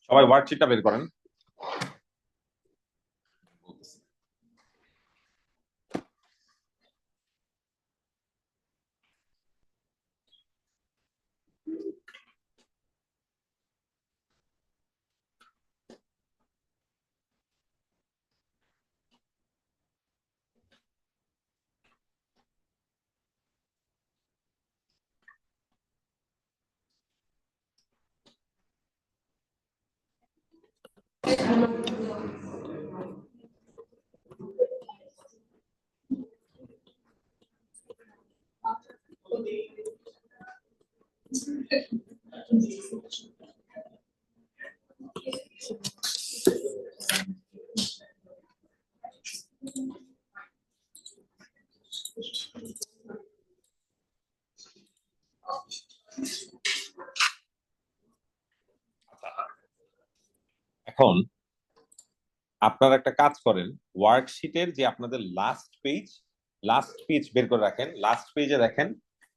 সবাই ওয়ার্কশিটটা বের করেন। এখন আপনারা একটা কাজ করেন, ওয়ার্কশিটের যে আপনাদের লাস্ট পেজ বের করে রাখেন। লাস্ট পেজে দেখেন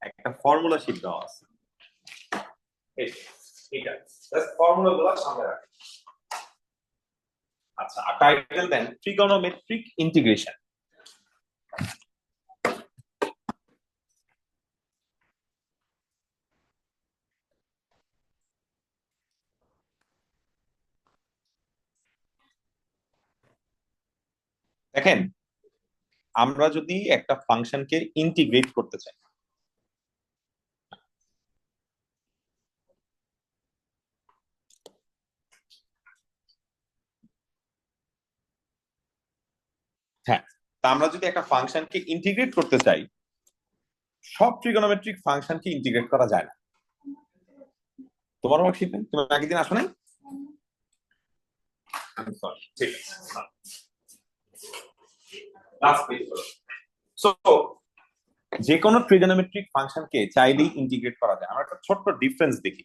একটা ফর্মুলা শিট দেওয়া আছে। এটা ফর্মুলা গুলো সামনে রাখেন। আচ্ছা, টাইটেল দেন ট্রিগোনোমেট্রিক ইন্টিগ্রেশন। দেখেন, আমরা যদি একটা ফাংশনকে ইন্টিগ্রেট করতে চাই, হ্যাঁ, তা আমরা যদি একটা ফাংশনকে ইন্টিগ্রেট করতে চাই, সব ট্রিগোনোমেট্রিক ফাংশনকে ইন্টিগ্রেট করা যায় না। তোমার ওয়ার্কশিট তুমি আগের দিন আসো নাই? সরি, ঠিক আছে। লাস্ট পেজ হলো। সো যে কোনো ট্রিগোনোমেট্রিক ফাংশনকে চাইলেই ইন্টিগ্রেট করা যায়। আমরা একটা ছোট্ট ডিফারেন্স দেখি।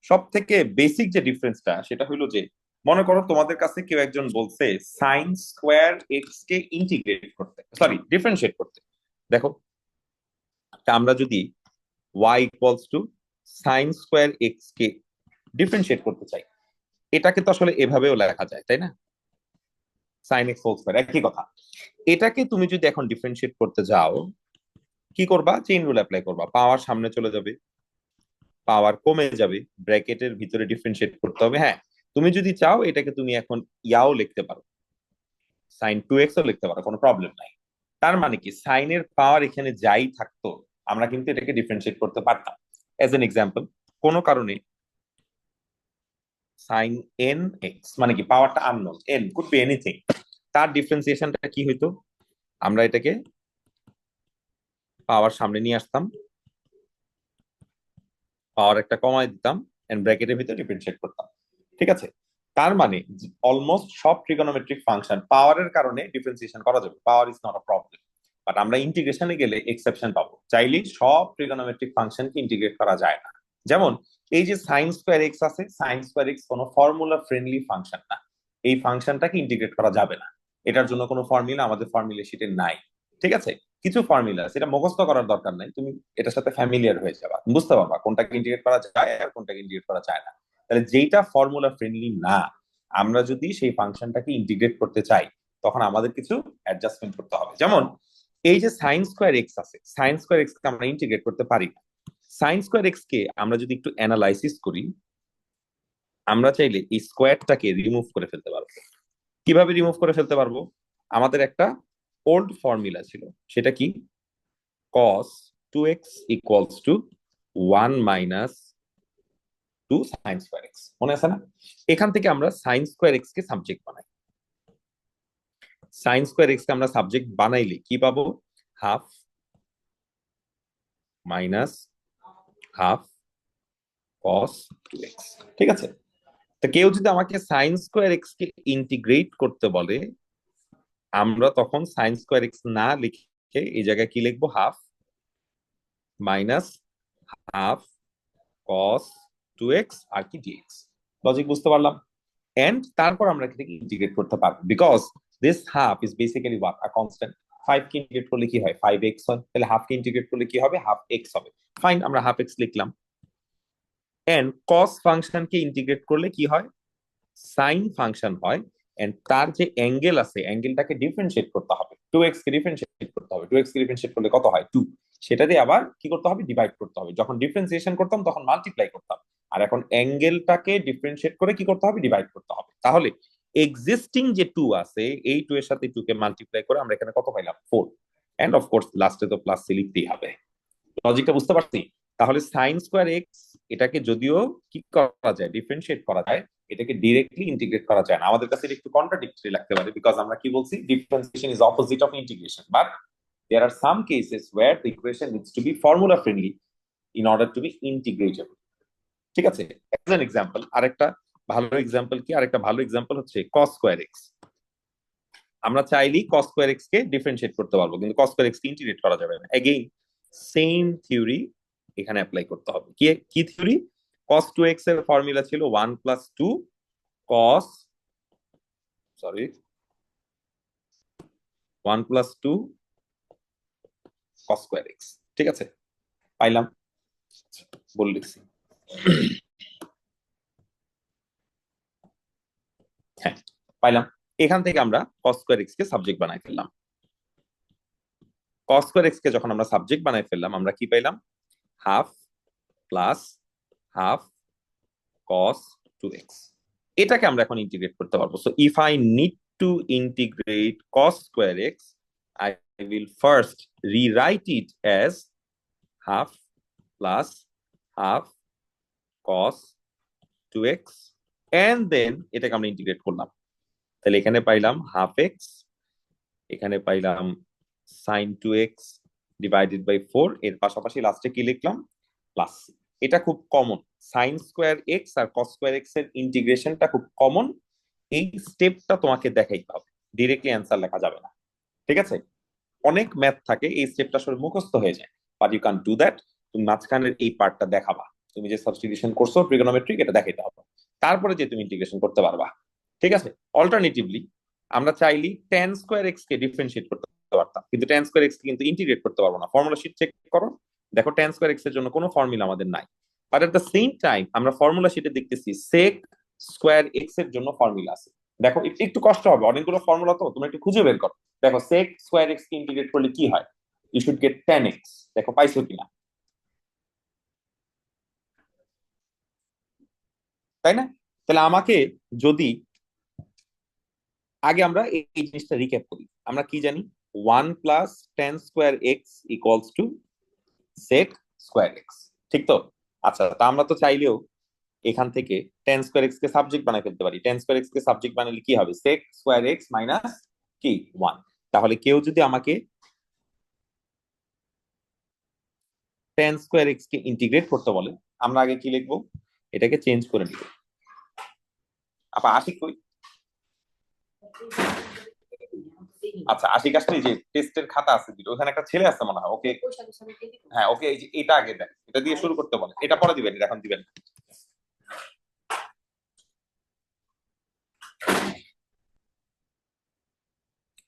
সব থেকে বেসিক যে ডিফারেন্সটা সেটা হলো যে, মনে করো তোমাদের কাছে কেউ একজন বলছে সাইন স্কোয়ার এক্স কে ইন্টিগ্রেট করতে, সরি ডিফারেন্সিয়েট করতে। দেখো, আমরা যদি y equals to sine square x K differentiate করতে চাই, এটাকে তো আসলে এভাবেও লেখা যায়, তাই না? সাইন এক্স হোল স্কোয়ার, একই কথা। এটাকে তুমি যদি এখন ডিফারেন্সিয়েট করতে যাও, কি করবা? চেইন রুল অ্যাপ্লাই করবা, পাওয়ার সামনে চলে যাবে, পাওয়ার কমে যাবে, ব্র্যাকেটের ভিতরে ডিফারেন্সিয়েট করতে হবে। হ্যাঁ, তুমি যদি চাও এটাকে তুমি এখন ইয়াও লিখতে পারো, সাইন টু এক্স ও লিখতে পারো, কোনো প্রবলেম নাই। তার মানে কি, সাইনের পাওয়ার এখানে যাই থাকতো আমরা কিন্তু এটাকে ডিফারেন্সিয়েট করতে পারতাম। এজ এন এক্সাম্পল, কোনো কারণে সাইন এন এক্স, মানে কি পাওয়ারটা unknown, N could be anything, তার ডিফারেন্সিয়েশনটা কি হইতো? আমরা এটাকে পাওয়ার সামনে নিয়ে আসতাম, পাওয়ার একটা কমায় দিতাম, এন্ড ব্র্যাকেটের ভিতরে ডিফারেন্সিয়েট করতাম। ঠিক আছে? তার মানে অলমোস্ট সব ট্রিগোনোমেট্রিক ফাংশন পাওয়ারের কারণে ডিফারেন্সিয়েশন করা যাবে, power is not a problem. But আমরা ইন্টিগ্রেশনে গেলে এক্সেপশন পাবো, চাইলে সব ট্রিগোনোমেট্রিক ফাংশনকে ইন্টিগ্রেট করা যায় না। যেমন এই যে সাইন স্কোয়ার এক্স আছে, সাইন স্কোয়ার এক্স কোনো ফর্মুলা ফ্রেন্ডলি ফাংশন না, এই ফাংশনটাকে ইন্টিগ্রেট করা যাবে না। এটার জন্য কোনো ফর্মুলা আমাদের ফর্মুলা শিটে নাই। ঠিক আছে? কিছু ফর্মুলা আছে, এটা মুখস্থ করার দরকার নাই, তুমি এটার সাথে ফ্যামিলিয়ার হয়ে যাবা, বুঝতে পারবা কোনটাকে ইন্টিগ্রেট করা যায় আর কোনটাকে ইন্টিগ্রেট করা যায় না। তাহলে যেটা ফর্মুলা ফ্রেন্ডলি না, আমরা যদি সেই ফাংশনটাকে ইন্টিগ্রেট করতে চাই, তখন আমাদের কিছু অ্যাডজাস্টমেন্ট করতে হবে। যেমন এই যে সাইন স্কোয়ার এক্স আছে, সাইন স্কোয়ার এক্স কে আমরা ইন্টিগ্রেট করতে পারি না। সাইন স্কোয়ার এক্স কে আমরা যদি একটু অ্যানালাইসিস করি, আমরা চাইলে এই স্কোয়ারটাকে রিমুভ করে ফেলতে পারবো। কিভাবে রিমুভ করে ফেলতে পারবো? আমাদের একটা ওল্ড ফর্মুলা ছিল, সেটা কি? cos 2x equals to 1 minus 2 sin square x, মনে আছে না? এখান থেকে আমরা sin square x কে সাবজেক্ট বানাই। sin square x কে আমরা সাবজেক্ট বানাইলে কি পাবো? Half minus half cos 2x। ঠিক আছে? তো কেউ যদি আমাকে sin square x কে ইন্টিগ্রেট করতে বলে, আমরা তখন sin square x না লিখে এই জায়গায় কি লিখবো? Half minus half cos 2x আর কি dx। লজিক বুঝতে পারলাম? এন্ড তারপর আমরা এটাকে ইন্টিগ্রেট করতে পারবো, because this half is basically what? A constant. 5 K integrate করলে কি হয়? 5x হয়। তাহলে হাফ কে ইন্টিগ্রেট করলে কি হবে? হাফ এক্স হবে। ফাইন, আমরা হাফ এক্স লিখলাম। এন্ড কস ফাংশনকে ইন্টিগ্রেট করলে কি হয়? সাইন ফাংশন হয় এন্ড তার যে অ্যাঙ্গেল আছে অ্যাঙ্গেলটাকে ডিফারেন্সিয়েট করতে হবে, 2x কে ডিফারেন্সিয়েট করতে হবে, 2x কে ডিফারেন্সিয়েট করলে কত হয় 2, সেটা দিয়ে আবার কি করতে হবে ডিভাইড করতে হবে, যখন ডিফারেন্সিয়েশন করতাম তখন মাল্টিপ্লাই করতাম, আর এখন অ্যাঙ্গেলটাকে ডিফারেন্সিয়েট করে কি করতে হবে ডিভাইড করতে হবে। তাহলে এক্সিস্টিং যে 2 আছে এই 2 এর সাথে 2 কে মাল্টিপ্লাই করে আমরা এখানে কত পাইলাম 4, এন্ড অফ কোর্স লাস্টে তো প্লাস সি লিখতেই হবে। লজিকটা বুঝতে পারছি? তাহলে সাইন স্কোয়ার এক্স এটাকে যদিও কি করা যায় ডিফারেন্সিয়েট করা যায়, এটাকে ডিরেক্টলি ইন্টিগ্রেট করা যায় না। আমাদের কাছে এটা একটু কন্ট্রাডিক্টরি লাগতে পারে, বিকজ আমরা কি বলছি differentiation is opposite of integration, but there are some cases where the equation needs to be formula friendly in order to be integratable। ঠিক আছে, as an example আরেকটা ভালো এক্সাম্পল কি, আরেকটা ভালো এক্সাম্পল হচ্ছে cos স্কয়ার x। আমরা চাইলেই cos স্কয়ার x কে ডিফারেন্সিয়েট করতে পারবো, কিন্তু cos স্কয়ার x কে ইন্টিগ্রেট করা যাবে না। এগেইন সেম থিওরি এখানে অ্যাপ্লাই করতে হবে। কি কি থিওরি? cos 2x এর ফর্মুলা ছিল 1 plus 2 cos, sorry 1 plus 2 cos square x। ঠিক আছে, পাইলাম, বলে লিখছি। হ্যাঁ পাইলাম। এখান থেকে আমরা cos স্কয়ার x কে সাবজেক্ট বানাই ফেললাম। cos স্কয়ার x কে যখন আমরা সাবজেক্ট বানাই ফেললাম আমরা কি পাইলাম half plus half cos 2x। এটাকে আমরা এখন ইন্টিগ্রেট করতে পারবো। So if I need to integrate cos square x, I will first rewrite it as half plus half cos 2x and then এটাকে আমরা ইন্টিগ্রেট করলাম। তাহলে এখানে পাইলাম হাফ এক্স, এখানে পাইলাম sin 2x ডিভাইডেড বাই 4, এর পাশাপাশি লাস্টে কি লিখলাম প্লাস। এটা খুব কমন, sin স্কয়ার x আর cos স্কয়ার x এর ইন্টিগ্রেশনটা খুব কমন। এই স্টেপটা তোমাকে দেখাইতে হবে, ডিরেক্টলি অ্যান্সার লেখা যাবে না। ঠিক আছে, অনেক ম্যাথ থাকে এই স্টেপটা আসলে মুখস্থ হয়ে যায়, but you can do that. তুমি মাঝখানের এই পার্টটা দেখাবা, তুমি যে সাবস্টিটিউশন করছো ট্রিগোনোমেট্রিক এটা দেখাইতে হবে, তারপরে যে তুমি ইন্টিগ্রেশন করতে পারবা। ঠিক আছে, অল্টারনেটিভলি আমরা চাইলি tan স্কয়ার x কে ডিফারেন্সিয়েট করতে পারতাম, কিন্তু tan স্কয়ার x কে কিন্তু ইন্টিগ্রেট করতে পারবো না। ফর্মুলা শিট চেক করো, দেখো tan স্কয়ার x এর জন্য কোনো ফর্মুলা আমাদের নাই, but at the same time আমরা ফর্মুলা শিটে দেখতেছি sec স্কয়ার x এর জন্য ফর্মুলা আছে। দেখো একটু কষ্ট হবে, অনেকগুলো ফর্মুলা তো তুমি একটু খুঁজে বের করো। দেখো sec স্কয়ার x কে ইন্টিগ্রেট করলে কি হয়, you should get tan x। দেখো পাইছো কিনা, তাই না? তাহলে আমাকে যদি আগে আমরা এই জিনিসটা রিক্যাপ করি, আমরা কি জানি 1 plus tan square x equals to sec square x, ঠিক তো? আচ্ছা, তা আমরা তো চাইলেও এখান থেকে tan স্কয়ার x কে সাবজেক্ট বানাই ফেলতে পারি। tan স্কয়ার x কে সাবজেক্ট বানালে কি হবে sec স্কয়ার x মাইনাস কি 1। তাহলে কেউ যদি আমাকে tan স্কয়ার x কে ইন্টিগ্রেট করতে বলে আমরা আগে কি লিখবো, এটাকে চেঞ্জ করে নিব। আপা আশিক কই? আচ্ছা আশিক আসলে যে টেস্টের খাতা আছে দিল, ওখানে একটা ছেলে আছে মনে হয়, ওকে হ্যাঁ ওকে এই যে এটা আগে দেন, এটা দিয়ে শুরু করতে বলে, এটা পরে দিবেন, এটা এখন দিবেন।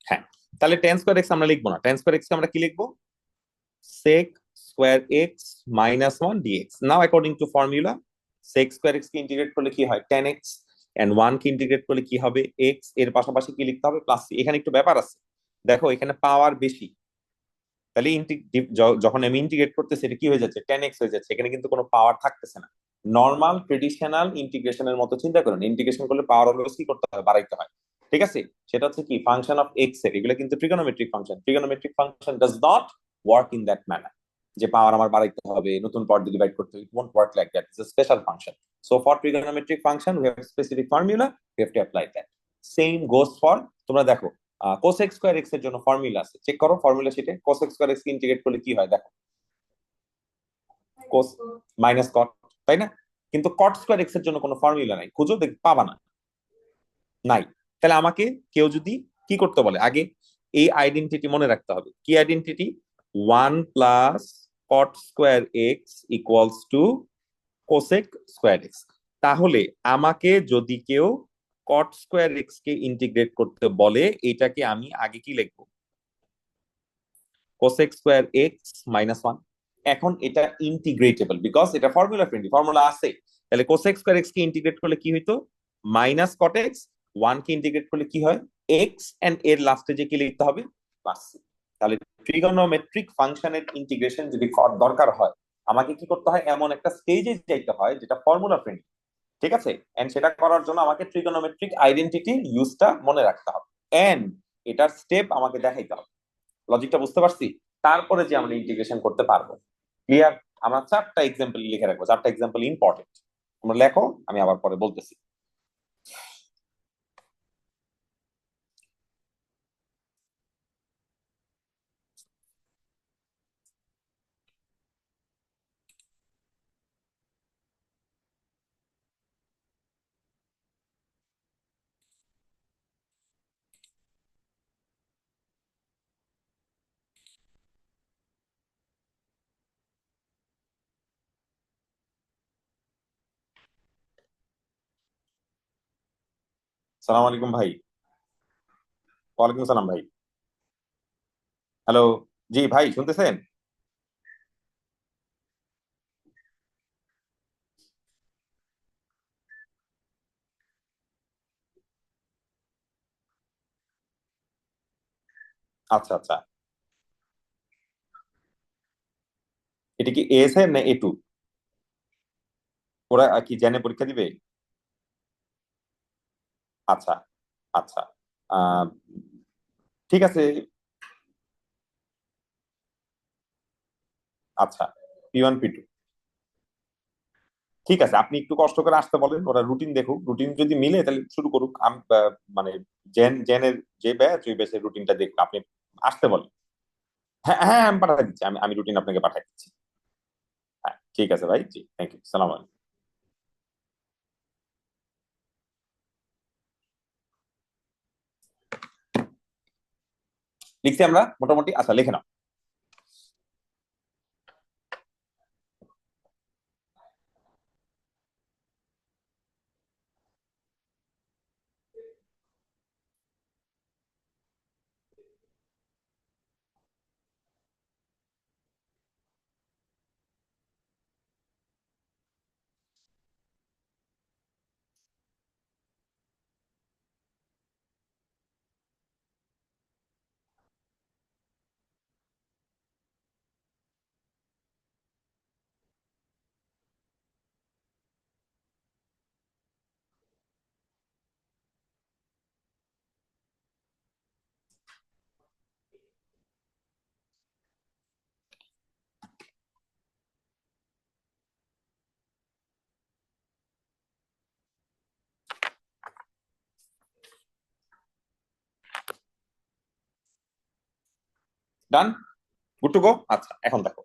হ্যাঁ, তাহলে tan স্কয়ার x আমরা লিখবো না, tan স্কয়ার x কে আমরা কি লিখবো sec square x minus 1 dx। Now according to formula sec square x কে ইন্টিগ্রেট করলে কি হয় tan x, এন্ড 1 কে ইন্টিগ্রেট করলে কি হবে x, এর পাশাপাশি কি লিখতে হবে প্লাস। এখানে একটু ব্যাপার আছে, দেখো এখানে পাওয়ার বেশি, তাহলে যখন আমি ইন্টিগ্রেট করতেছি এটা কি হয়ে যাচ্ছে tan x হয়ে যাচ্ছে, এখানে কিন্তু কোনো পাওয়ার থাকতেছে না। নর্মাল ট্রেডিশনাল ইন্টিগ্রেশনের মতো চিন্তা করুন, ইন্টিগ্রেশন করলে পাওয়ার অলওয়েজ কি করতে হয় বাড়াইতে হয়। ঠিক আছে, সেটা হচ্ছে কি ফাংশন অফ এক্স এর, এগুলো কিন্তু trigonometric function. Trigonometric function does not work in that manner, যে পাওয়ার আমার বাড়াইতে হবে নতুন পাওয়ার দিয়ে ডিভাইড করতে হবে, ইট won't work like that, it's a special function. So for trigonometric function we have specific formula, we have to apply that. Same goes for, তোমরা দেখো কোসেক স্কয়ার এক্স এর জন্য ফর্মুলা আছে, চেক করো ফর্মুলা শিটে cosec square x কে integrate করলে কি হয় দেখো কোস মাইনাস কট, তাই না? কিন্তু কট স্কয়ার এক্স এর জন্য কোনো ফর্মুলা নাই, খুঁজো দেখ পাবা না, নাই। তাহলে আমাকে কেউ যদি কি করতে বলে আগে এই আইডেন্টিটি মনে রাখতে হবে, কি identity 1 plus cot square x equals to cosec square x. তাহলে আমাকে যদি কেউ কট স্কয়ার এক্স কে ইন্টিগ্রেট করতে বলে এটাকে আমি আগে কি লিখবো কোসেক স্কয়ার এক্স মাইনাস 1। এখন এটা ইন্টিগ্রেটেবল বিকজ এটা ফর্মুলা ফ্রেন্ডলি, ফর্মুলা আছে। তাহলে কোসেক স্কয়ার এক্স কে ইন্টিগ্রেট করলে কি হইতো মাইনাস কট এক্স, 1 কে ইন্টিগ্রেট করলে কি হয়, এক্স এন্ড এর লাস্টে যে কি লিখতে হবে, প্লাস সি। তাহলে ট্রিগোনোমেট্রিক ফাংশনের ইন্টিগ্রেশন যদি দরকার হয়, আমাকে কি করতে হয়, এমন একটা স্টেজে যাইতে হয় যেটা ফর্মুলা ফ্রেন্ডলি, ঠিক আছে। এন্ড সেটা করার জন্য আমাকে ট্রিগোনোমেট্রিক আইডেন্টিটি ইউজটা মনে রাখতে হবে, এন্ড এটার স্টেপ আমাকে দেখাইতে হবে। লজিকটা বুঝতে পারছি? তারপরে যে আমরা ইন্টিগ্রেশন করতে পারবো। ক্লিয়ার? আমরা 4টা এক্সাম্পল লিখে রাখবো, 4টা এক্সাম্পল ইম্পর্টেন্ট। তোমরা লেখো, আমি আবার পরে বলতেছি। সালাম আলাইকুম ভাই। ওয়ালাইকুম সালাম ভাই। হ্যালো। জি ভাই, শুনতেছেন? আচ্ছা আচ্ছা। এটা কি এস এর না A2? ওরা কি জেনে পরীক্ষা দিবে? আচ্ছা আচ্ছা। আহ, ঠিক আছে। আচ্ছা, P1 P2। ঠিক আছে, আপনি একটু কষ্ট করে আসতে বলেন, ওরা রুটিন দেখুক, রুটিন যদি মিলে তাহলে শুরু করুক। মানে জেনের যে ব্যাচ, ওই ব্যাচের রুটিনটা দেখুক, আপনি আসতে বলেন। হ্যাঁ হ্যাঁ, আমি পাঠিয়ে দিচ্ছি, আমি রুটিন আপনাকে পাঠিয়ে দিচ্ছি। হ্যাঁ ঠিক আছে ভাই, জি থ্যাংক ইউ, সালাম আলাইকুম। লিখছি আমরা মোটামুটি, আচ্ছা লিখে নাও। ডান, গুড টু গো। আচ্ছা এখন দেখো,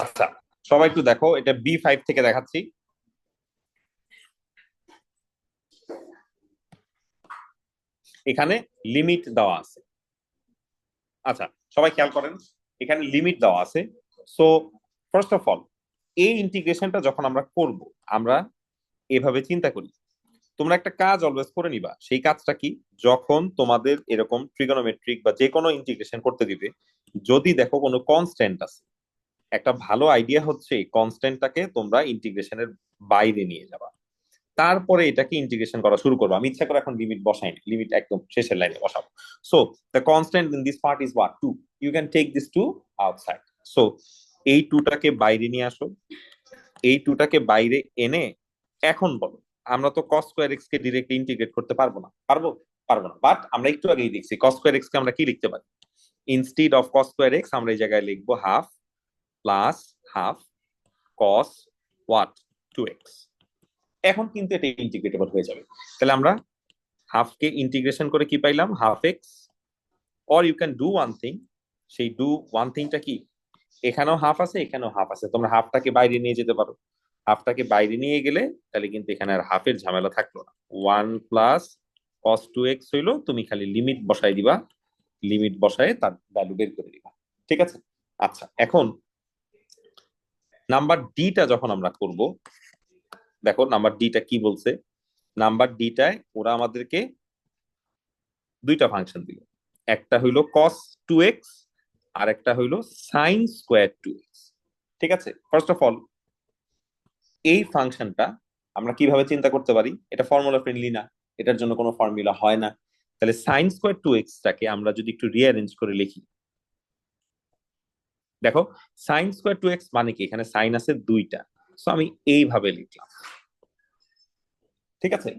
আচ্ছা সবাই একটু দেখো, এটা B5 থেকে দেখাচ্ছি। এখানে লিমিট দেওয়া আছে। আচ্ছা, সবাই খেয়াল করেন, এখানে লিমিট দেওয়া আছে। সো ফার্স্ট অফ অল, এই ইন্টিগ্রেশনটা যখন আমরা করব, আমরা এভাবে চিন্তা করি, তোমরা একটা কাজ অলওয়েজ করে নিবা। সেই কাজটা কি? যখন তোমাদের এরকম ট্রিগোনোমেট্রিক বা যে কোনো ইন্টিগ্রেশন করতে দিবে, যদি দেখো কোনো কনস্ট্যান্ট আছে, একটা ভালো আইডিয়া হচ্ছে এই কনস্ট্যান্টটাকে তোমরা ইন্টিগ্রেশনের বাইরে নিয়ে যাবা, তারপরে এটাকে ইন্টিগ্রেশন করা শুরু করবো। আমি ইচ্ছা করে এখন লিমিট বসাইনি, লিমিট একদম শেষের লাইনে বসাবো। So the constant in this part is what? 2। You can take this 2 outside. সো এই 2টাকে বাইরে নিয়ে আসো, এই 2টাকে বাইরে এনে এখন বলো, আমরা তো cos স্কয়ার এক্স কে ডিরেক্টলি ইন্টিগ্রেট করতে পারবো না, পারবো? পারবো না। বাট আমরা একটু আগেই দেখছি cos স্কয়ার এক্স কে আমরা কি লিখতে পারি। Instead of cos square x আমরা এই জায়গায় লিখবো half plus half cos what 2x। এখন কিন্তু এটা ইন্টিগ্রেটেবল হয়ে যাবে। তাহলে আমরা হাফ কে ইন্টিগ্রেশন করে কি পাইলাম? Half x. Or you can do one thing. সেই ডু ওয়ান থিংটা কি? এখানেও হাফ আছে, এখানেও হাফ আছে, তোমরা হাফটাকে বাইরে নিয়ে যেতে পারো। হাফটাকে বাইরে নিয়ে গেলে তাহলে কিন্তু এখানে আর হাফের ঝামেলা থাকলো না। 1 + cos 2x হইলো, তুমি খালি লিমিট বসাই দিবা, লিমিট বসায় তার ভ্যালু বের করে দিবা। ঠিক আছে? আচ্ছা, এখন নাম্বার ডিটা যখন আমরা করব, দেখো নাম্বার ডিটা কি বলছে। নাম্বার ডিটায় ওরা আমাদেরকে দুইটা ফাংশন দিল, একটা হইলো cos 2x আর একটা হইলো sin²2x। ঠিক আছে? ফার্স্ট অফ অল এই ফাংশনটা আমরা কিভাবে চিন্তা করতে পারি? এটা ফর্মুলা ফ্রেন্ডলি না, এটার জন্য কোনো ফর্মুলা হয় না। তাহলে sin²2x টাকে আমরা যদি একটু রিঅ্যারেঞ্জ করে লিখি, দেখো sin²2x মানে কি? এখানে সাইন আছে দুইটা, সো আমি এইভাবে লিখলাম। ঠিক আছে?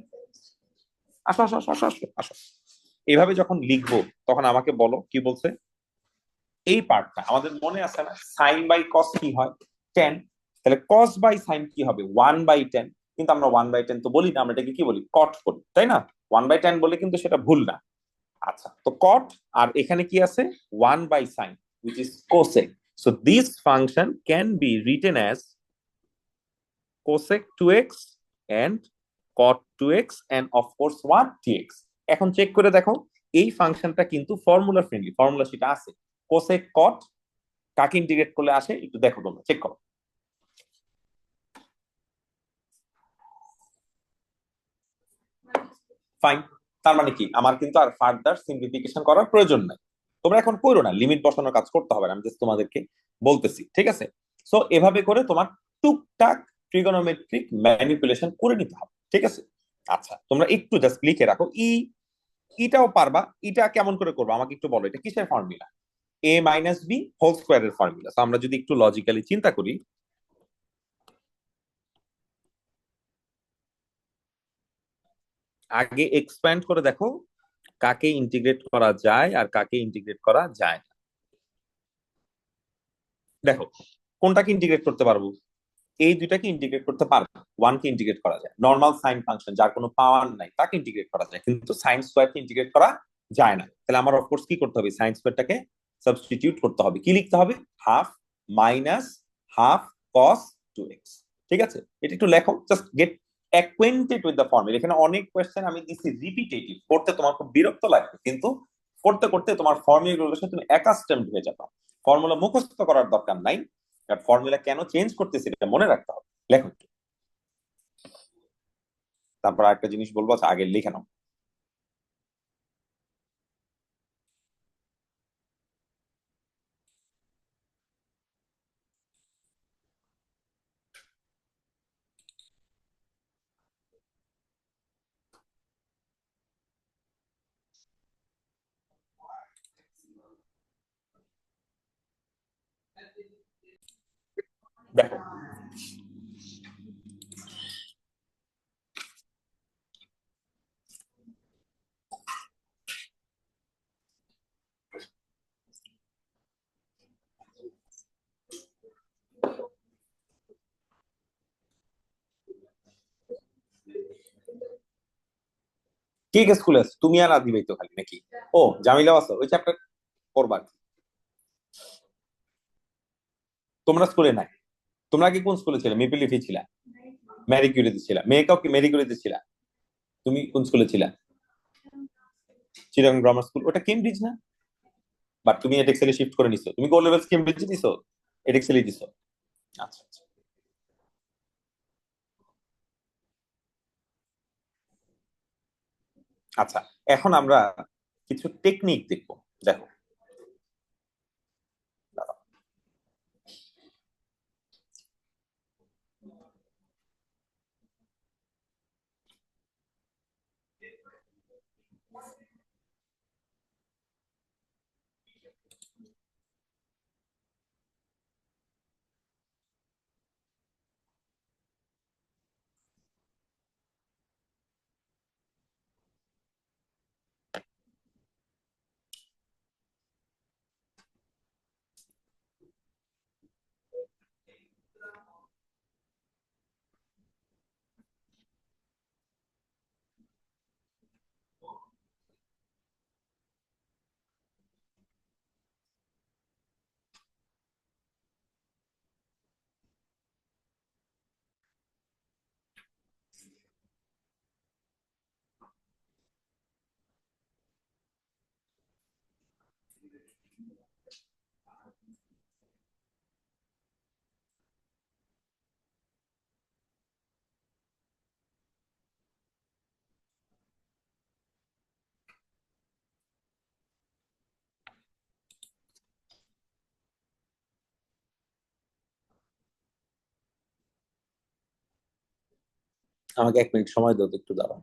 আসো আসো আসো আসো আসো আসো। এইভাবে যখন লিখবো তখন আমাকে বলো কি বলছে। এই পার্টটা আমাদের মনে আছে না, সাইন বাই কস কি হয়? 10। তাহলে কস বাই সাইন কি হবে? 1/10। কিন্তু আমরা 1/10 তো বলি না, আমরা এটাকে কি বলি? কট বলি, তাই না? 1/10 বলে কিন্তু সেটা ভুল না। আচ্ছা, তো কট, আর এখানে কি আছে? 1/sin, which is cosec. So this function can be written as cosec 2x and cot 2x and of course what? dx. এখন চেক করে দেখো এই ফাংশনটা কিন্তু ফর্মুলা ফ্রেন্ডলি, ফর্মুলা সেটা আছে। কোসেক কট কাকে ইন্টিগ্রেট করলে আসে একটু দেখো, তোমরা চেক করো। ফাইন। তার মানে কি, আমার কিন্তু আর ফার্দার সিম্পলিফিকেশন করার প্রয়োজন নাই। তোমরা এখন করো না, লিমিট বসানোর কাজ করতে হবে না, আমি জাস্ট তোমাদেরকে বলতেছি। ঠিক আছে? সো এভাবে করে তোমার টুকটাক ট্রিগোনোমেট্রিক ম্যানিপুলেশন করে নিতে হবে। ঠিক আছে? আচ্ছা, তোমরা একটু জাস্ট লিখে রাখো। ইটাও পারবা। ইটা কেমন করে করবো আমাকে একটু বলো, এটা কিসের ফর্মুলা? a - b² formula. আমরা যদি একটু লজিক্যালি চিন্তা করি, আগে এক্সপ্যান্ড করে দেখো কাকে ইন্টিগ্রেট করা যায় আর কাকে ইন্টিগ্রেট করা যায় না। দেখো কোনটাকে ইন্টিগ্রেট করতে পারবো? এই দুইটাকে ইন্টিগ্রেট করতে পারবো। ওয়ানকে ইন্টিগ্রেট করা যায়, নর্মাল সাইন ফাংশন যার কোনো পাওয়ার নাই তাকে ইন্টিগ্রেট করা যায়, কিন্তু সাইন স্কোয়ারকে ইন্টিগ্রেট করা যায় না। তাহলে আমার অফকোর্স কি করতে হবে? সাইন স্কোয়ারটাকে সাবস্টিটিউট করতে হবে। কি লিখতে হবে? Half minus half cos 2x। ঠিক আছে? এটা একটু লেখো, just get acquainted with the formula. এখানে অনেক কোয়েশ্চেন আমি দিচ্ছি রিপিটেটিভ, পড়তে তোমার খুব বিরক্ত লাগবে, কিন্তু করতে করতে তোমার ফর্মুলাগুলোর সাথে তুমি অ্যাকাস্টমড হয়ে যাবে। ফর্মুলা মুখস্থ করার দরকার নাই, বাট ফর্মুলা কেন চেঞ্জ করতেছি এটা মনে রাখতে হবে। লেখো একটু। তারপর আরেকটা জিনিস বলবো, আচ্ছা আগে লিখে নাও। দেখো কে কে স্কুলে আছো? তুমি আর আদি ভাই তো খালি নাকি? ও, জামিলাও আছো? ওই চ্যাপ্টার করবা আর কি। তোমরা স্কুলে নাই? তোমরা কি কোন স্কুলে ছিলে? মেপিল লিফে ছিলা? ম্যারি কিউরিতে ছিলা? মেয়েকাও কি ম্যারি কিউরিতে ছিলা? তুমি কোন স্কুলে ছিলা? চিটাগং গ্রামার স্কুল, ওটা কেমব্রিজ না? বাট তুমি এডেক্সেলে শিফট করে নিছো, তুমি গোল্ড লেভেলস কেমব্রিজে দিছো, এডেক্সেলে দিছো। আচ্ছা আচ্ছা। আচ্ছা, এখন আমরা কিছু টেকনিক দেখবো। দেখো, আমাকে 1 মিনিট সময় দাও তো, একটু দাঁড়াও।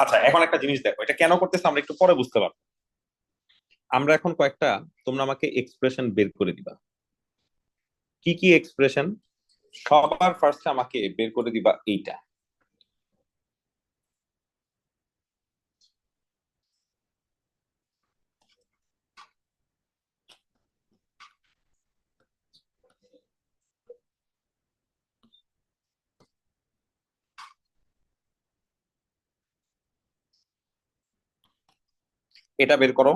আচ্ছা, এখন একটা জিনিস দেখো, এটা কেন করতেছে আমরা একটু পরে বুঝতে পারবো। আমরা এখন কয়েকটা, তোমরা আমাকে এক্সপ্রেশন বের করে দিবা। কি কি এক্সপ্রেশন? সবার ফার্স্টে আমাকে বের করে দিবা এইটা। এটা বের করো।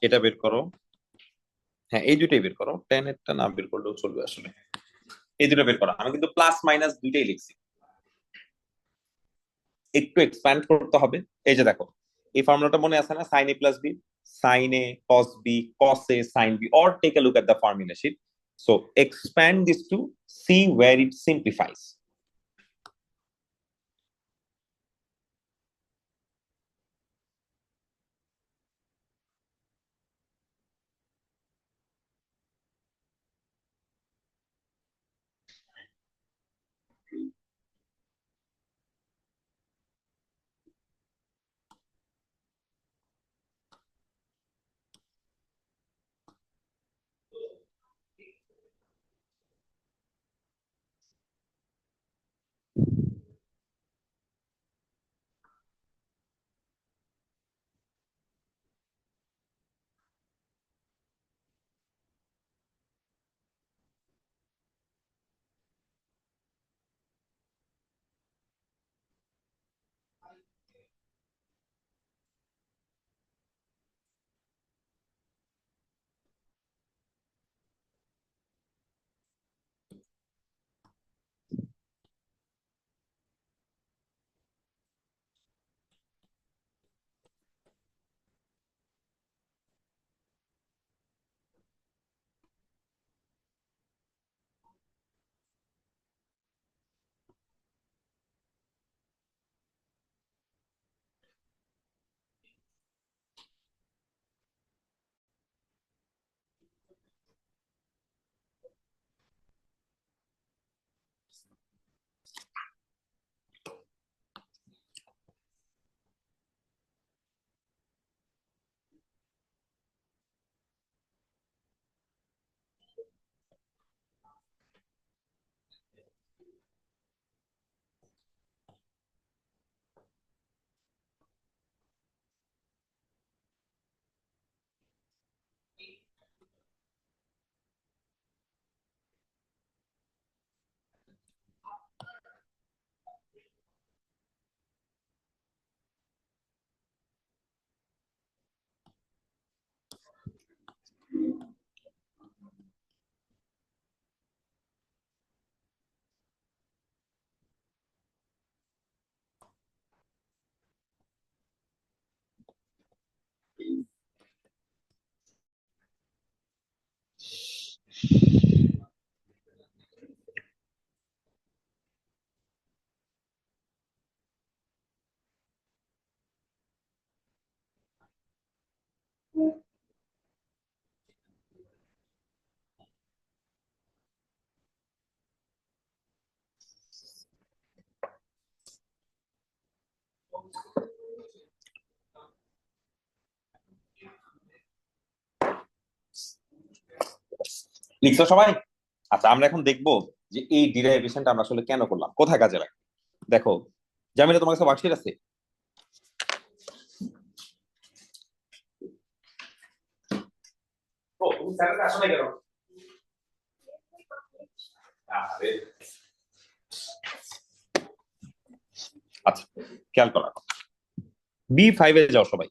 এটা বের করো। হ্যাঁ, এই দুইটাই বের করো, 10 এরটা না বের করলেও চলবে আসলে। এই দুটো বের করো, আমি কিন্তু প্লাস মাইনাস দুইটাই লিখছি। একটু এক্সপ্যান্ড করতে হবে। এই যে দেখো, এই ফর্মুলাটা মনে আছে না, sine A plus B, sine A cos B cos A sine B, or take a look at the formula sheet. So expand this to see where it simplifies. লিখছো সবাই? আচ্ছা, আমরা এখন দেখবো যে এই ডিরাইভেশনটা আমরা আসলে কেন করলাম, কোথায় কাজে লাগে। দেখো, জামিলা, তোমার কাছে ওয়ার্কশিট আছে? ও, তুমি স্যারের আসলে কেন? আরে, আচ্ছা, খেয়াল করা, B5 এ যাও সবাই।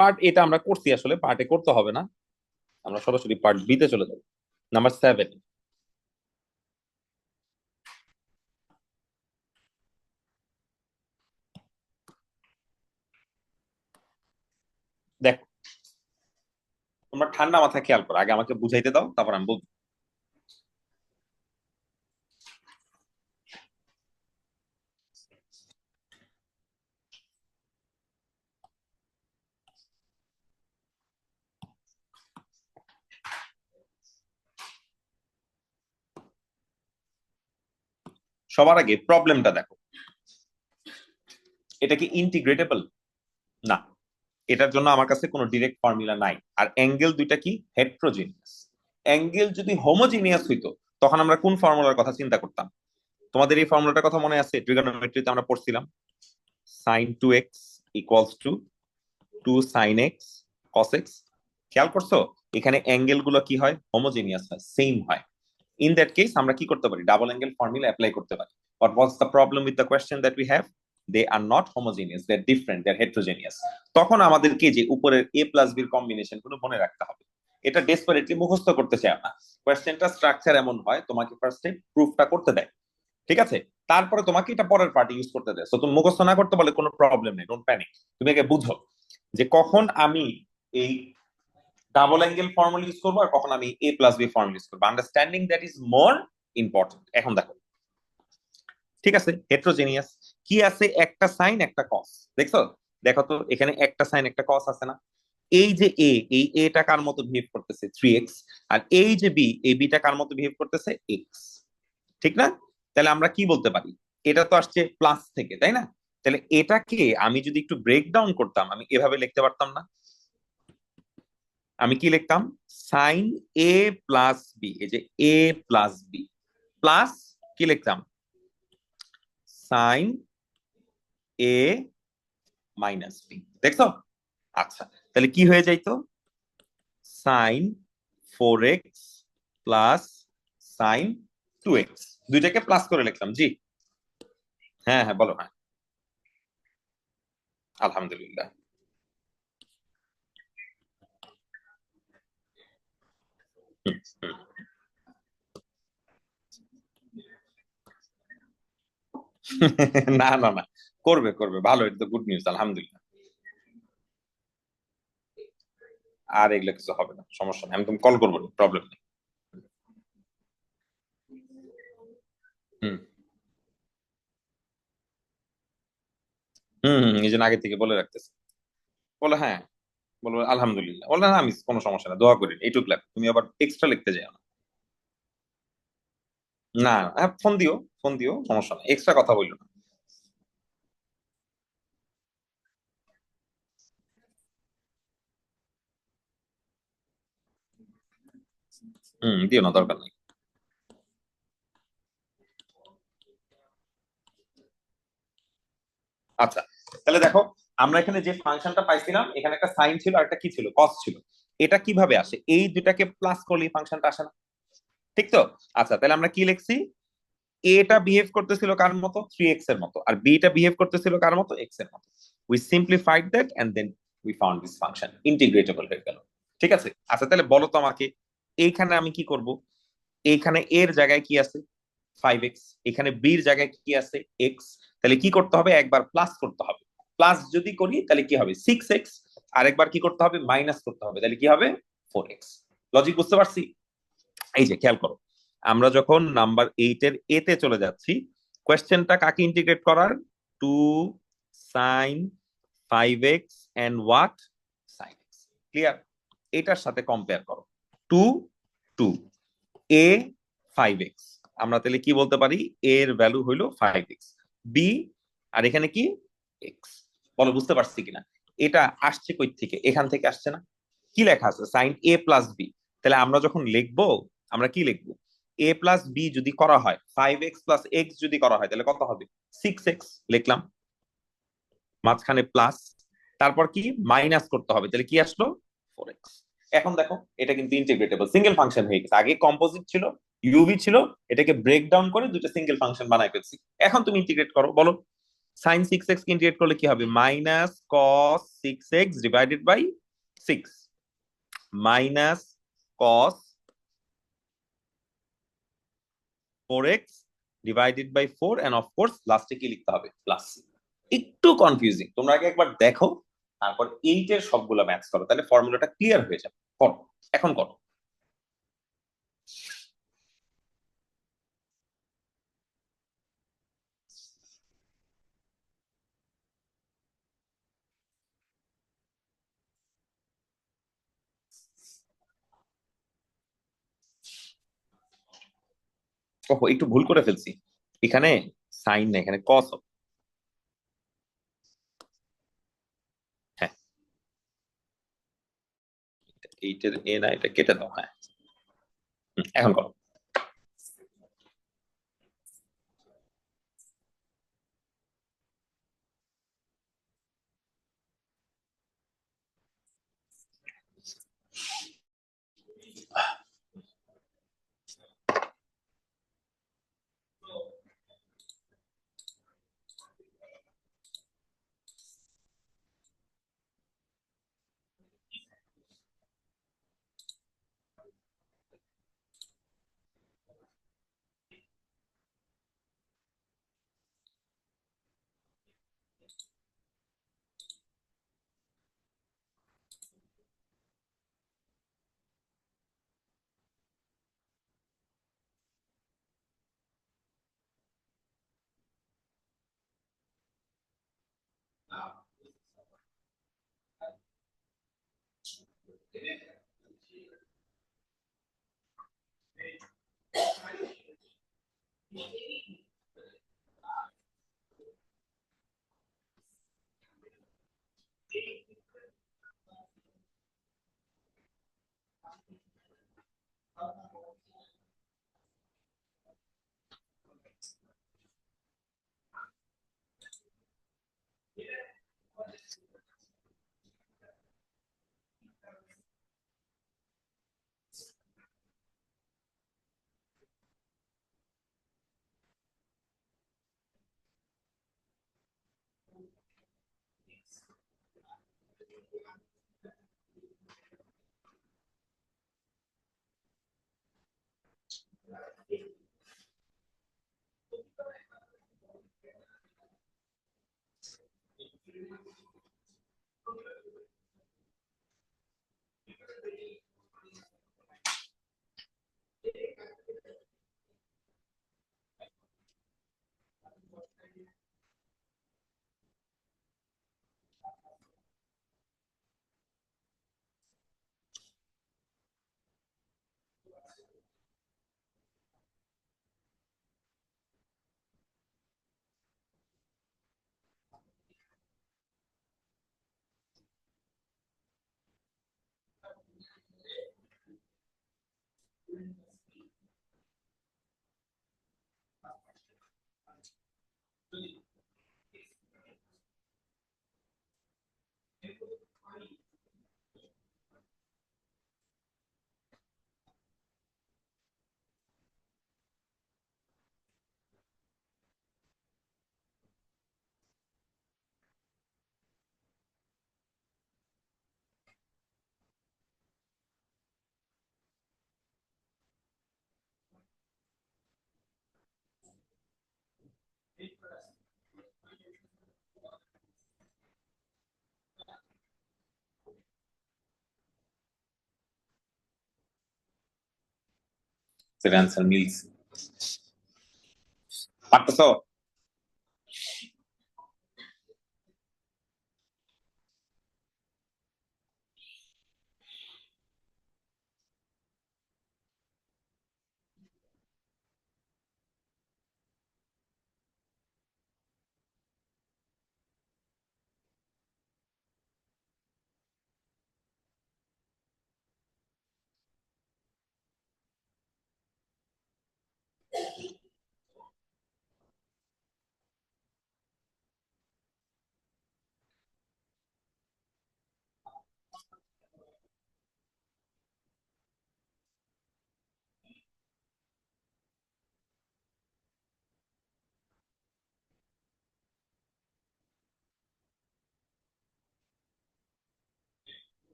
পার্ট এটা আমরা করছি, আসলে পার্ট এ করতে হবে না, আমরা সরাসরি পার্ট বি তে চলে যাবো। নাম্বার 7। দেখো, তোমরা ঠান্ডা মাথায় খেয়াল করো, আগে আমাকে বুঝাইতে দাও, তারপর আমি বলবো। সবার আগে প্রবলেমটা দেখো, এটা কি ইন্টিগ্রেটেবল? না, এটার জন্য আমার কাছে কোনো ডিরেক্ট ফর্মুলা নাই। আর অ্যাঙ্গেল দুইটা কি হেট্রোজিনিয়াস। অ্যাঙ্গেল যদি হোমোজিনিয়াস হইতো, তখন আমরা কোন ফর্মুলার কথা চিন্তা করতাম? তোমাদের এই ফর্মুলাটার কথা মনে আছে? ট্রিগোনোমেট্রিতে আমরা পড়ছিলাম, sin 2x equals to 2 sin x cos x। খেয়াল করছো? এখানে অ্যাঙ্গেল গুলো কি হয়? হোমোজিনিয়াস হয়, সেম হয়। ইন দ্যাট কেস আমরা কি করতে পারি? ডাবল অ্যাঙ্গেল ফর্মুলা অ্যাপ্লাই করতে পারি। But what's the problem with the question that we have? They are not homogeneous, they are different, they are heterogeneous. তখন আমাদেরকে যে উপরের এ প্লাস বির কম্বিনেশন গুলো মনে রাখতে হবে। এটা ডেসপারেটলি মুখস্থ করতে চাই না। কোয়েশ্চেনটা স্ট্রাকচার এমন হয়, তোমাকে ফার্স্টে প্রুফটা করতে দেয়, ঠিক আছে? তারপরে তোমাকে এটা পরের পার্ট ইউজ করতে দেয়। তো তুমি মুখস্থ না করতে পারলে কোনো প্রবলেম নেই, ডোন্ট প্যানিক। তুমি আগে বুঝো যে কখন আমি এই ডাবল অ্যাঙ্গেল ফর্মুলা ইউজ করবো আর কখন আমি এ প্লাস বি ফর্মুলা ইউজ করবো। Understanding that is more important. এখন দেখো, ঠিক আছে, হেট্রোজেনিয়াস কি আছে? একটা সাইন একটা কস, দেখছো? দেখো তো, এখানে একটা সাইন একটা কস আছে না? এই যে এ, এই এটা কার মতো বিহেভ করতেছে? 3x। আর এই যে বি, এই বিটা কার মতো বিহেভ করতেছে? এক্স। ঠিক না? তাহলে আমরা কি বলতে পারি? এটা তো আসছে প্লাস থেকে, তাই না? তাহলে এটাকে আমি যদি একটু ব্রেক ডাউন করতাম, আমি এভাবে লিখতে পারতাম না? আমি কি লিখতাম? সাইন এ প্লাস বি, এই যে এ প্লাস বি, প্লাস কি লিখতাম? সাইন এ মাইনাস বি, দেখছো? আচ্ছা, তাহলে কি হয়ে যাইতো? Sign 4x plus sign 2x, দুইটাকে প্লাস করে লিখলাম, জি। হ্যাঁ হ্যাঁ, বলো, হ্যাঁ। আলহামদুলিল্লাহ। হুম, হুম। না না না, করবে করবে, ভালো, এটা তো গুড নিউজ, আলহামদুলিল্লাহ। আর এগুলো কিছু হবে না, সমস্যা নেই, আমি তুমি কল করবো, প্রবলেম নেই। হুম হুম হুম, এই জন্য আগে থেকে বলে রাখতেছি। বলো হ্যাঁ, বলো আলহামদুলিল্লাহ, বলো না আমি কোনো সমস্যা না, দোয়া করি, এইটুকু লাগবে, তুমি আবার এক্সট্রা লিখতে যাও না। না, হ্যাঁ, ফোন দিও, ফোন দিও, সমস্যা নেই, এক্সট্রা কথা বললো না। দিও না, দরকার নেই। আচ্ছা, তাহলে দেখো, আমরা এখানে যে ফাংশনটা পাইছিলাম, এখানে একটা সাইন ছিল আর একটা কি ছিল? কস ছিল। এটা কিভাবে আসে? এই দুটাকে প্লাস করলে ফাংশনটা আসে না, ঠিক তো? আচ্ছা, তাহলে আমরা কি লিখছি? এটা বিহেভ করতেছিল কার মতো? 3x এর মতো। আর বিটা বিহেভ করতেছিল কার মতো? এক্স এর মতো। We simplified that and then we found this function, integrable হয়ে গেল। ঠিক আছে? আচ্ছা, তাহলে বলো তো আমাকে, এইখানে আমি কি করব? এইখানে এর জায়গায় কি আছে? 5x। এখানে বির জায়গায় কি আছে? এক্স। তাহলে কি করতে হবে? একবার প্লাস করতে হবে। প্লাস যদি করি তাহলে কি হবে? 6x। আরেকবার কি করতে হবে? মাইনাস করতে হবে, তাহলে কি হবে? 4x। লজিক বুঝতে পারছি? এই যে খেয়াল করো, আমরা যখন নাম্বার 8 এর এ তে চলে যাচ্ছি, কোয়েশ্চেনটা কাকে ইন্টিগ্রেট করার? 2 sin 5x and what? sin x। Clear? এটার সাথে কম্পেয়ার করো। 2 2 a 5x। আমরা তাহলে কি বলতে পারি? এর ভ্যালু হইলো 5x, বি আর এখানে কি এক্স। বলো বুঝতে পারছি কিনা? এটা আসছে কই থেকে? এখান থেকে আসছে না? কি লেখা আছে? Sign A plus B. তাহলে আমরা যখন লিখবো, আমরা কি লিখবো? এ প্লাস বি যদি করা হয়, 5x প্লাস এক্স যদি করা হয়, তাহলে কত হবে? 6x লিখলাম, মাঝখানে প্লাস, তারপর কি মাইনাস করতে হবে, তাহলে কি আসলো? 4x। এখন দেখো এটা কিন্তু ইন্টিগ্রেটেবল সিঙ্গেল ফাংশন হয়ে গেছে। আগে কম্পোজিট ছিল, ইউভি ছিল, এটাকে ব্রেক ডাউন করে দুটো সিঙ্গেল ফাংশন বানাই ফেলছি। এখন তুমি ইন্টিগ্রেট করো, বলো। সাইন 6x কে ইন্টিগ্রেট করলে কি হবে? Minus cos 6x divided by 6, minus cos 4x divided by 4, and of course লাস্টে কি লিখতে হবে? প্লাস। একটু কনফিউজিং, তোমরা আগে একবার দেখো, তারপর এইটের সবগুলো ম্যাথস করো, তাহলে ফর্মুলাটা ক্লিয়ার হয়ে যাবে। করো, এখন করো। ওহো, একটু ভুল করে ফেলছি। এখানে সাইন না, এখানে কস হবে। হ্যাঁ, এইটের এ না, এটা কেটে দাও। হ্যাঁ, এখন করো। অ্যান্সার মিলছে। পারতেছো?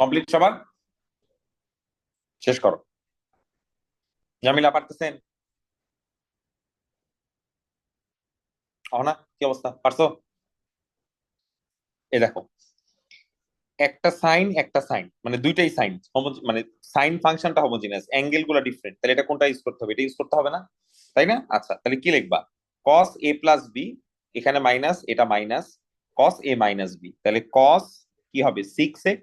কমপ্লিট সবার? শেষ করো। জামিলা পারতেছেন? না, কি অবস্থা, পারছো? এ দেখো, একটা সাইন মানে দুইটাই সাইন, মানে সাইন ফাংশনটা হোমোজিনিয়াস, অ্যাঙ্গেল গুলো ডিফারেন্ট, তাহলে এটা কোনটা ইউজ করতে হবে? এটা ইউজ করতে হবে না, তাই না? আচ্ছা, তাহলে কি লিখবা? কস এ প্লাস বি, এখানে মাইনাস, এটা মাইনাস, কস এ মাইনাস বি, তাহলে কস কি হবে 6x,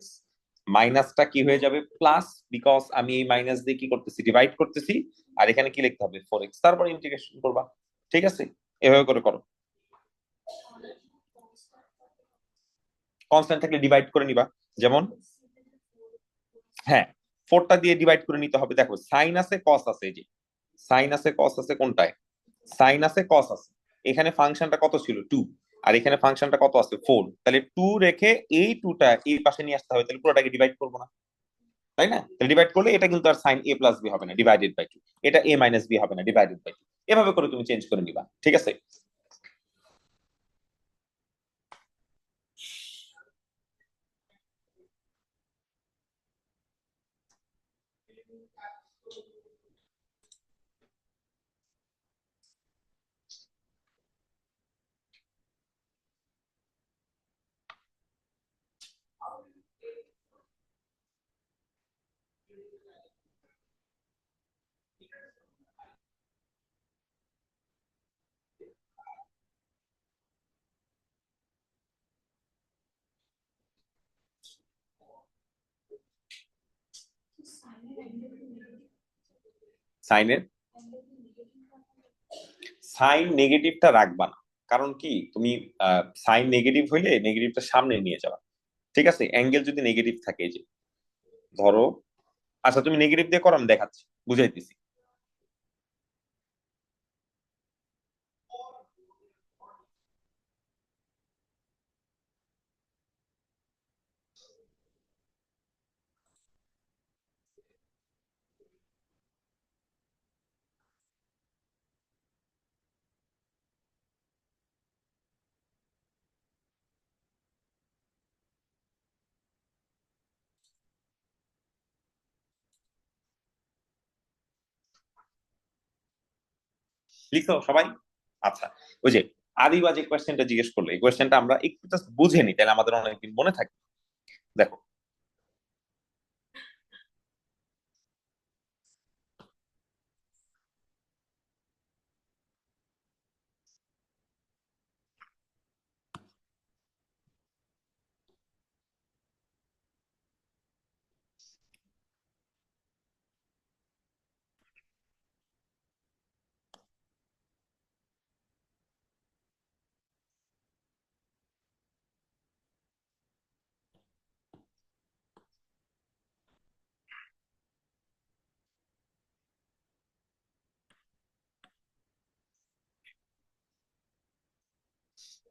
মাইনাসটা কি হয়ে যাবে প্লাস, বিকজ আমি এই মাইনাস দিয়ে কি করতেছি, ডিভাইড করতেছি, আর এখানে কি লিখতে হবে 4x, তারপর ইন্টিগ্রেশন করবা। ঠিক আছে, এভাবে করে করো। কনস্ট্যান্ট থাকলে ডিভাইড করে নিবা, যেমন হ্যাঁ, 4টা দিয়ে ডিভাইড করে নিতে হবে। দেখো সাইন আছে কস আছে, এই যে সাইন আছে কস আছে, কোনটায় সাইন আছে কস আছে, এখানে ফাংশনটা কত ছিল 2, আর এখানে ফাংশনটা কত আছে 4, তাহলে 2 রেখে এই 2টা এই পাশে নিয়ে আসতে হবে, তাহলে পুরোটাকে ডিভাইড করবো না, তাই না? তাহলে ডিভাইড করলে এটা কিন্তু আর সাইন এ প্লাস বি হবে না, ডিভাইডেড বাই 2, এটা এ মাইনাস বি হবে না, ডিভাইডেড বাই 2, এভাবে করে তুমি চেঞ্জ করে নিবা। ঠিক আছে, সাইনের সাইন নেগেটিভটা রাখবা না, কারণ কি তুমি সাইন নেগেটিভ হইলে নেগেটিভটা সামনে নিয়ে যাবা। ঠিক আছে, অ্যাঙ্গেল যদি নেগেটিভ থাকে, এই যে ধরো, আচ্ছা তুমি নেগেটিভ দিয়ে করো, আমি দেখাচ্ছি, বুঝাইতেছি। লিখো সবাই। আচ্ছা, ওই যে আদিবা যে কোয়েশ্চেনটা জিজ্ঞেস করলো, এই কোয়েশ্চেনটা আমরা একটু জাস্ট বুঝে নিই, তাহলে আমাদের অনেকদিন মনে থাকে। দেখো,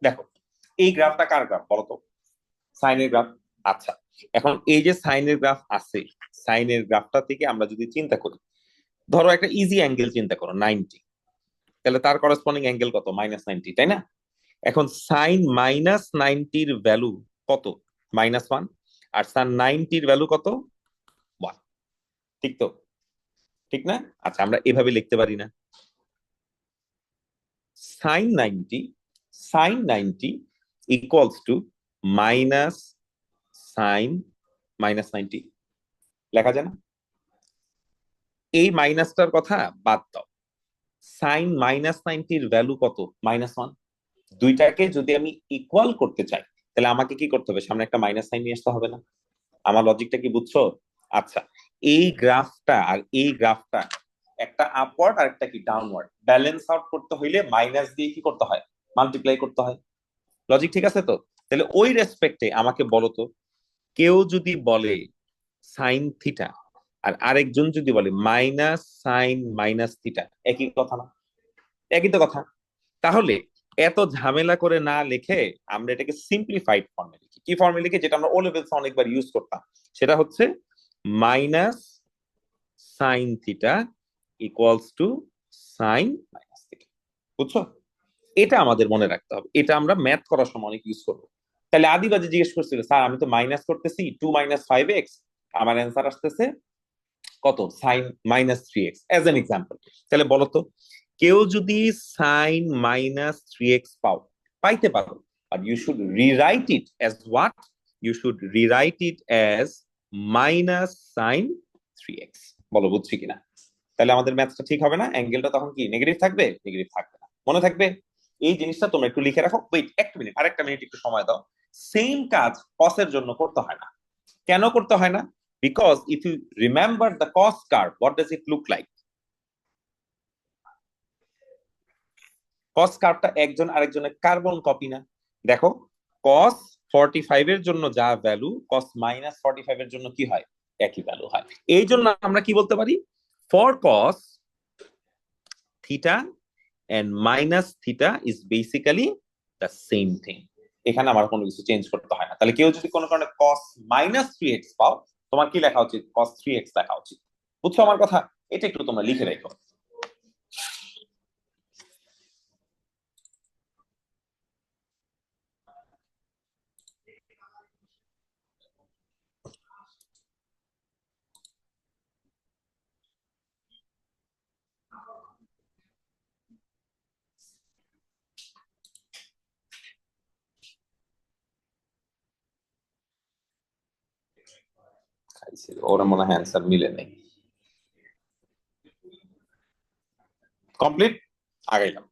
দেখো, এই গ্রাফটা কার গ্রাফ বলো তো? সাইনের গ্রাফ। আচ্ছা, এখন এই যে সাইনের গ্রাফ আছে, সাইনের গ্রাফটা থেকে আমরা যদি চিন্তা করি, ধরো একটা ইজি অ্যাঙ্গেল চিন্তা করো 90, তাহলে তার করসপন্ডিং অ্যাঙ্গেল কত -90, তাই না? এখন সাইন -90-র ভ্যালু কত? -1, আর সাইন 90-র ভ্যালু কত? 1। ঠিক তো? ঠিক না? আচ্ছা, আমরা এভাবে লিখতে পারি না, sine 90, sine 90 equals to minus sine -90, লেখা যায় না? এই মাইনাসটার কথা বাদ দাও, সাইন -90-র ভ্যালু কত? -1। দুইটাকে যদি আমি ইকুয়াল করতে চাই, তাহলে আমাকে কি করতে হবে, সামনে একটা মাইনাস সাইন নিয়ে আসতে হবে না? আমার লজিকটা কি বুঝছো? আচ্ছা, এই গ্রাফটা আর এই গ্রাফটা, একটা আপওয়ার্ড আর একটা কি ডাউনওয়ার্ড, ব্যালেন্স আউট করতে হইলে মাইনাস দিয়ে কি করতে হয়, মাল্টিপ্লাই করতে হয়। লজিক ঠিক আছে তো? তাহলে ওই রেসপেক্টে আমাকে বলো তো, কেউ যদি বলে সাইন থিটা, আর আরেকজন যদি বলে মাইনাস সাইন মাইনাস থিটা, একই কথা না? একই তো কথা। তাহলে এত ঝামেলা করে না লিখে আমরা এটাকে সিম্পলিফাইড ফর্মে লিখি। কি ফর্মে লিখি? যেটা আমরা ও লেভেলস অনেকবার ইউজ করতাম, সেটা হচ্ছে minus sine theta equals to sine minus theta. বুঝছো? এটা আমাদের মনে রাখতে হবে, এটা আমরা ম্যাথ করার সময় অনেক ইউজ করবো। তাহলে আদিবাজি জিজ্ঞেস করছিল, স্যার আমি তো মাইনাস করতেছি 2 - 5x, আমার অ্যান্সার আসতেছে কত, sign -3x, as an example. তাহলে বলো তো, কেউ যদি সাইন -3x পাইতে পারো, but you should rewrite it as what, you should rewrite it as -sin 3x। বলো বুঝছি কিনা? তাহলে আমাদের ম্যাথটা ঠিক হবে না, অ্যাঙ্গেলটা তখন কি নেগেটিভ থাকবে? নেগেটিভ থাকবে না, মনে থাকবে। এই জিনিসটা তোমরা একটু লিখে রাখো। ওয়েট এক মিনিট, আরেকটা মিনিট একটু সময় দাও। সেম কাজ কসের জন্য করতে হয় না। কেন করতে হয় না? Because if you remember the cos curve, what does it look like? Cos কার্ভটা একজন আরেকজনের কার্বন কপি না? দেখো, কস 45 এর জন্য যা ভ্যালু, কস -45 এর জন্য কি হয়? একই ভ্যালু হয়। এই জন্য আমরা কি বলতে পারি, for cos theta and minus theta is basically the same thing। এখানে আমার কোনো কিছু চেঞ্জ করতে হয় না। তাহলে কেউ যদি কোনো কারণে cos -3x পাও, তোমার কি লেখা উচিত? cos 3x লেখা উচিত। বুঝছো আমার কথা? এটা একটু তোমরা লিখে রেখো। ওরা মনে হয় অ্যান্সার মিলে নেই। কমপ্লিট, আগাইলাম।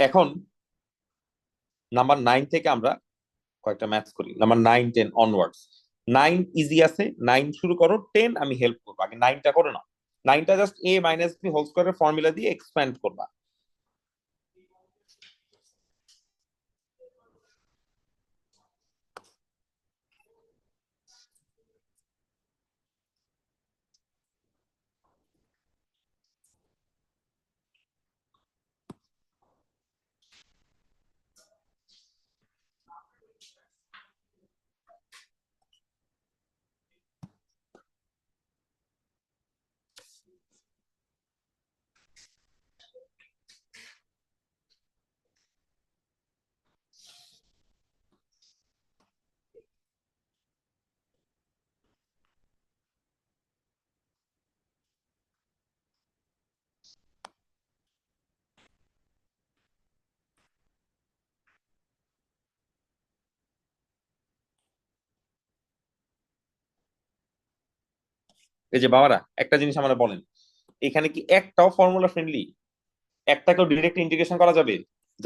এখন নাম্বার 9 থেকে আমরা কয়েকটা ম্যাথস করি, নাম্বার 9 10 অনওয়ার্ডস। 9 ইজি আছে, 9 শুরু করো, 10 আমি হেল্প করবো, আগে 9টা করো না। 9টা জাস্ট a - b হোল স্কয়ারের ফর্মুলা দিয়ে এক্সপ্যান্ড করবা। এই যে বাবারা, একটা জিনিস আমরা বলেন, এখানে কি একটাও ফর্মুলা ফ্রেন্ডলি? একটাকেও ডিরেক্ট ইন্টিগ্রেশন করা যাবে?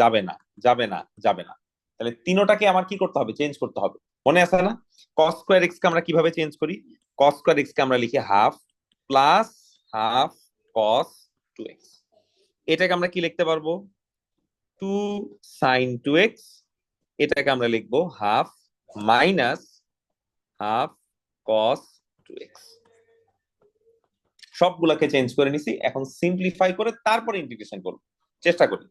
যাবে না, যাবে না, যাবে না। তাহলে তিনোটাকে আমার কি করতে হবে? চেঞ্জ করতে হবে। মনে আছে না, কস স্কোয়ার এক্স কে আমরা কিভাবে চেঞ্জ করি? কস স্কোয়ার এক্স কে আমরা লিখি half plus half cos 2x। এটাকে আমরা কি লিখতে পারবো? 2 sin 2x। এটাকে আমরা লিখবো half minus half cos 2x। সবগুলাকে চেঞ্জ করে নিছি, এখন সিম্পলিফাই করে তারপরে ইন্টিগ্রেশন করব, চেষ্টা করি।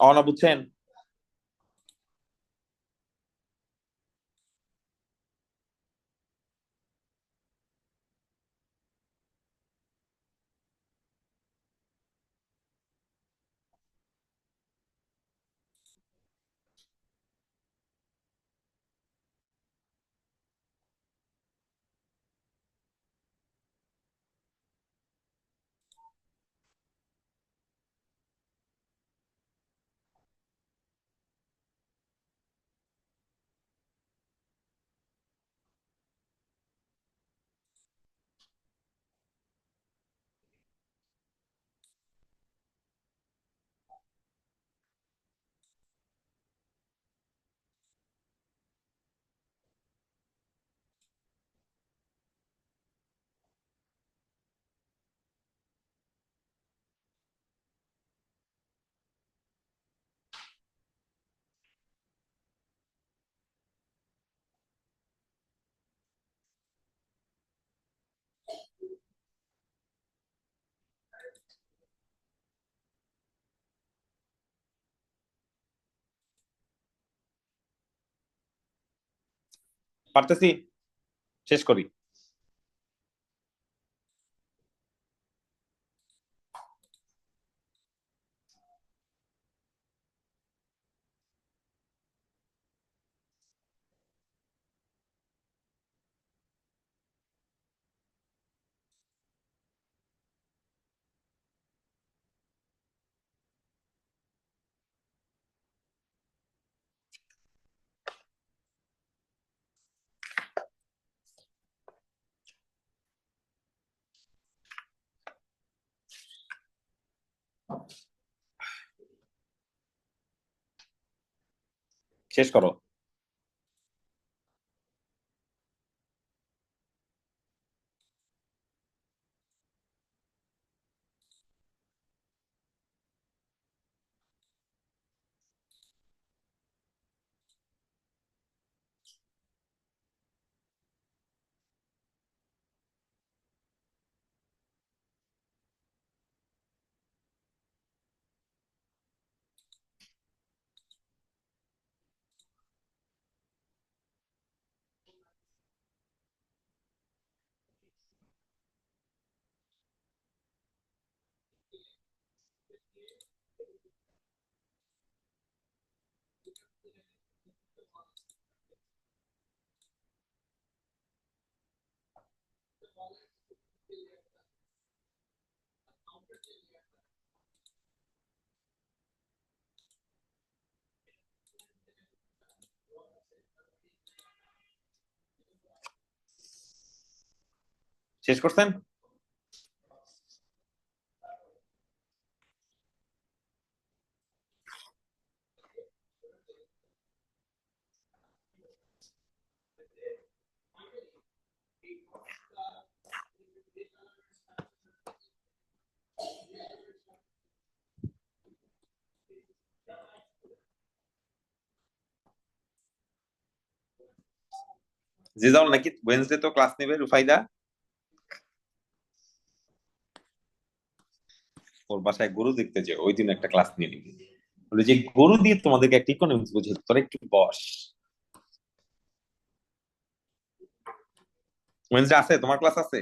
অনা বুঝছেন? পারতেছি, শেষ করি। শেষ করো। শেষ করছেন? জিজাউল নাকি ওয়েনসডে তো ক্লাস নেবে রুফাইদা? ওর বাসায় গরু দেখতে যে ওই দিন একটা ক্লাস নিয়ে নিবি, বলে যে গরু দিয়ে তোমাদেরকে একটা ইকোনমিক্স বুঝে, তোরা একটু বস। ওয়েনসডে আছে, তোমার ক্লাস আছে?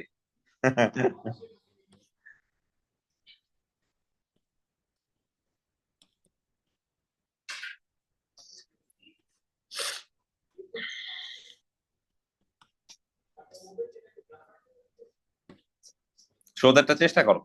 শোধারটা চেষ্টা করো।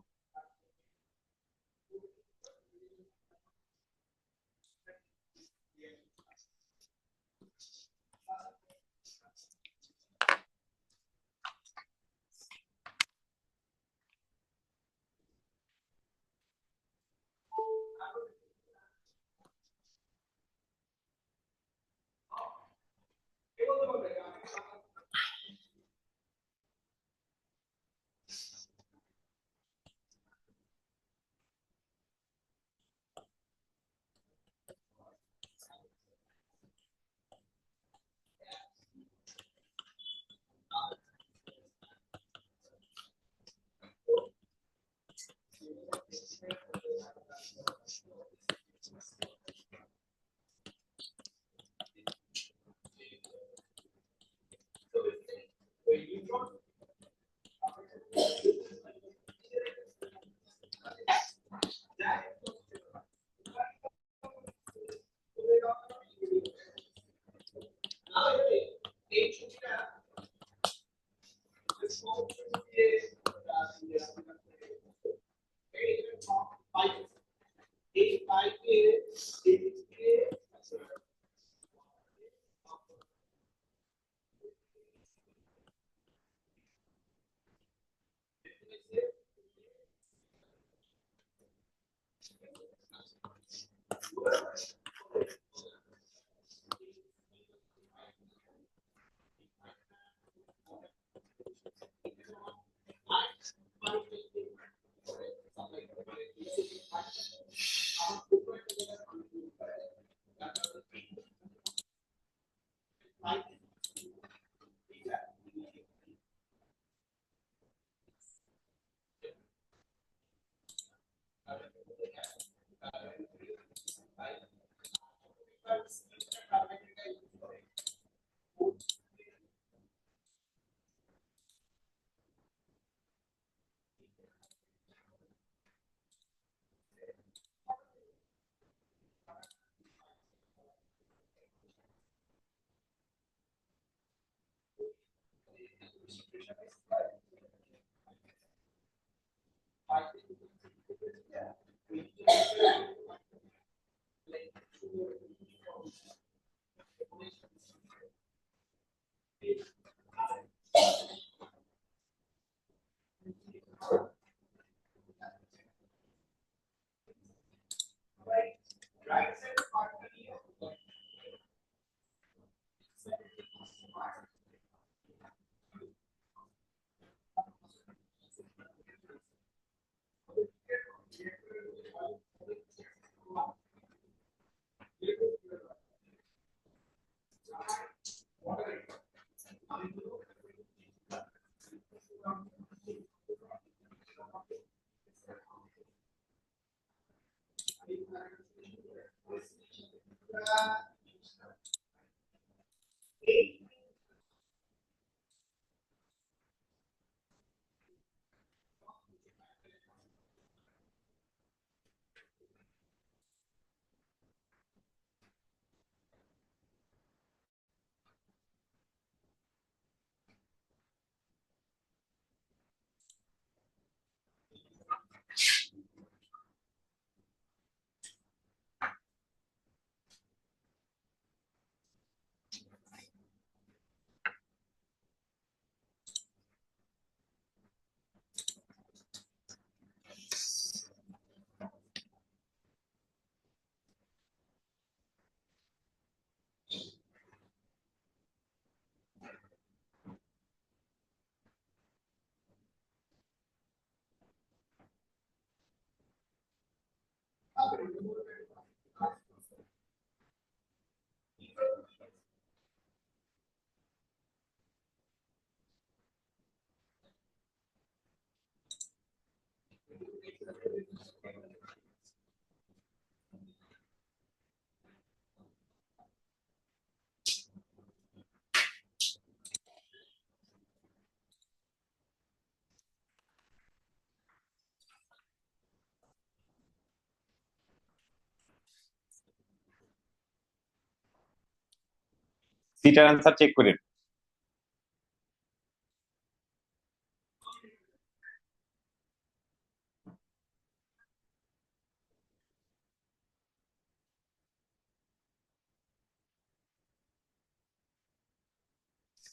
সিটার অ্যান্সার চেক করেন।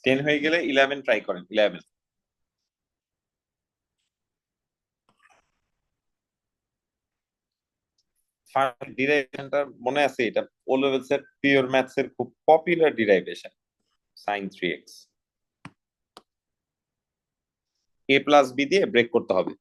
10 হয়ে গেলে 11 ট্রাই করেন, 11। ডিরাইভেশনটা মনে আছে? এটা ও লেভেলস এর পিওর ম্যাথস এর খুব পপুলার ডিরাইভেশন, সাইন 3x। এ প্লাস বি দিয়ে ব্রেক করতে হবে।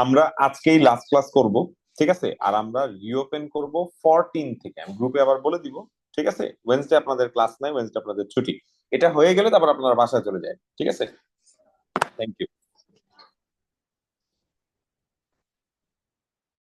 আমরা আজকেই লাস্ট ক্লাস করব, ঠিক আছে? আর আমরা রিওপেন করব 14 থেকে, আমি গ্রুপে আবার বলে দিব। ঠিক আছে, ওয়েনসডে আপনাদের ক্লাস নাই, ওয়েনসডে আপনাদের ছুটি। এটা হয়ে গেলে তারপর আপনারা বাসায় চলে যায়, ঠিক আছে? Thank you.